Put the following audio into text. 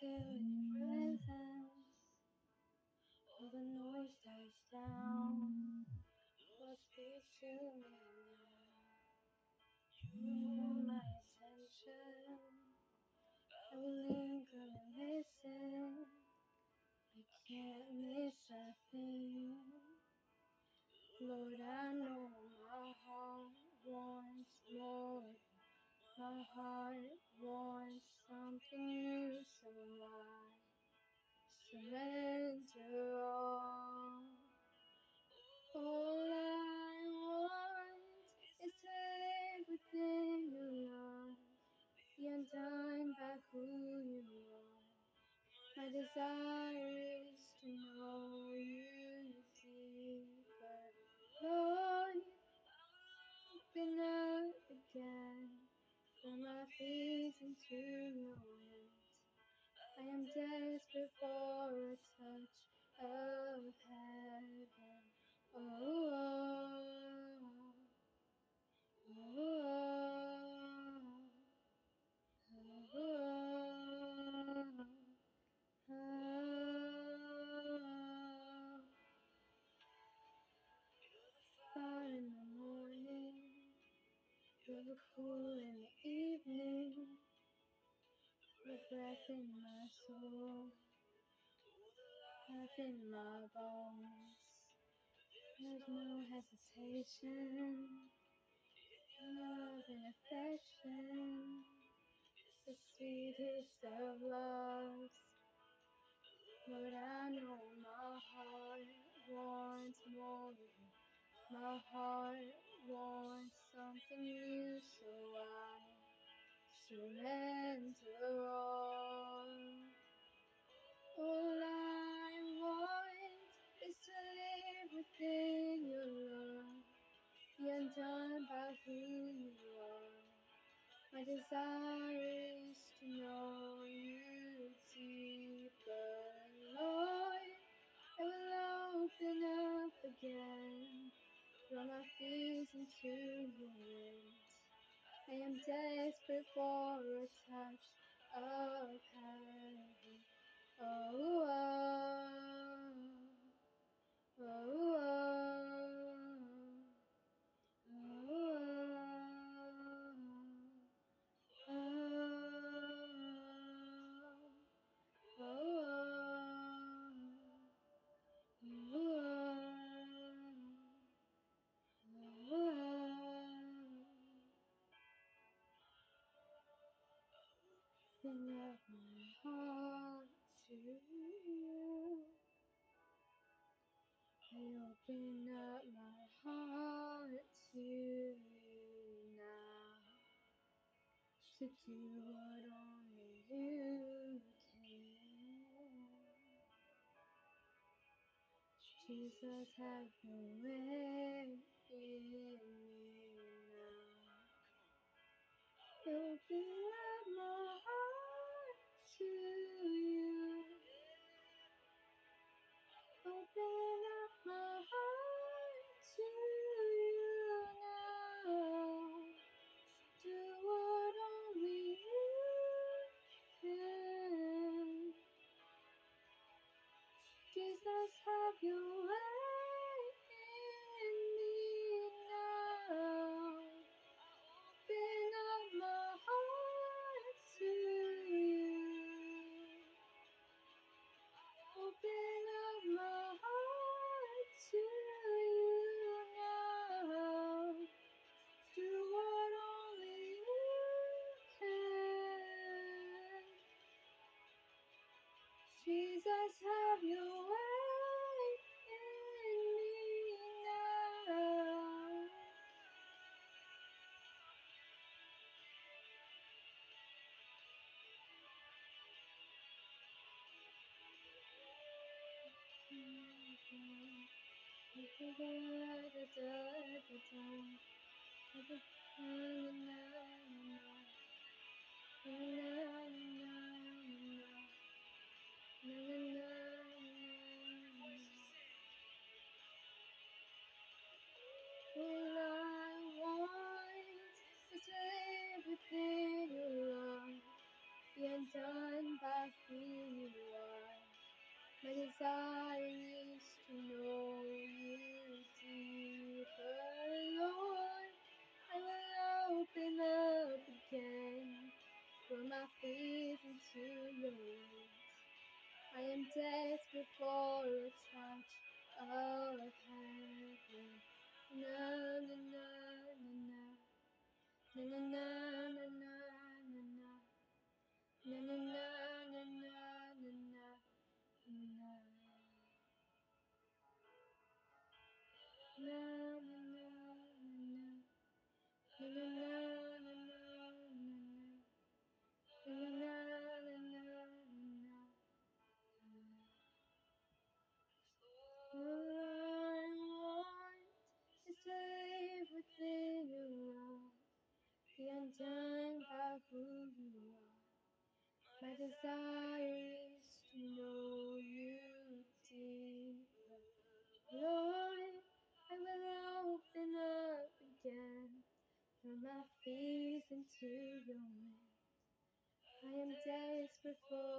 feel your presence. All the noise dies down. Lord, speak to me now. You hold my attention. I will linger and listen. I can't miss a thing. Lord, I know my heart wants more. My heart wants something new, so I surrender all. All I want is to live within your love, be undone by who you are. My desire is to know you deeper. Lord, open up again, throw my feet into your hands. I am desperate for a touch of heaven. Oh, oh, oh, oh, oh, oh. Fire in the morning, you're the cool in the evening, the breath in my soul, life in my bones. There's no hesitation, love and affection, the sweetest of loves. Lord, I know my heart wants more. My heart wants something new, so I surrender all. All I want is to live within your love, be undone by who you are. My desire is to know you deeper, Lord. I will open up again, throw my fears into your hands. I am desperate for a touch of heaven. Oh, oh, oh, oh, oh, oh, open up my heart to you. I open up my heart to you now, to do what only you can. Jesus, have your way in me now. Open up my heart to you. Open up my heart to you now. Do what only you can. Jesus, have your way in me now. Open up my heart to you. Open up my heart to you now. Do what only you can. Jesus, have your way in me now. All I want is to live within your love, be undone by who you are. My desire is to know you deeper, Lord. I will open up again, throw my faith into your hands. I am desperate for a touch of heaven. Na na na na na na na na na na na na na na na na na na. Na na na na na na na na na. All I want is to live within your love, be undone by who you are. My desire is to know you deeper. Lord, I will open up again, throw my feet into your hands. I am desperate for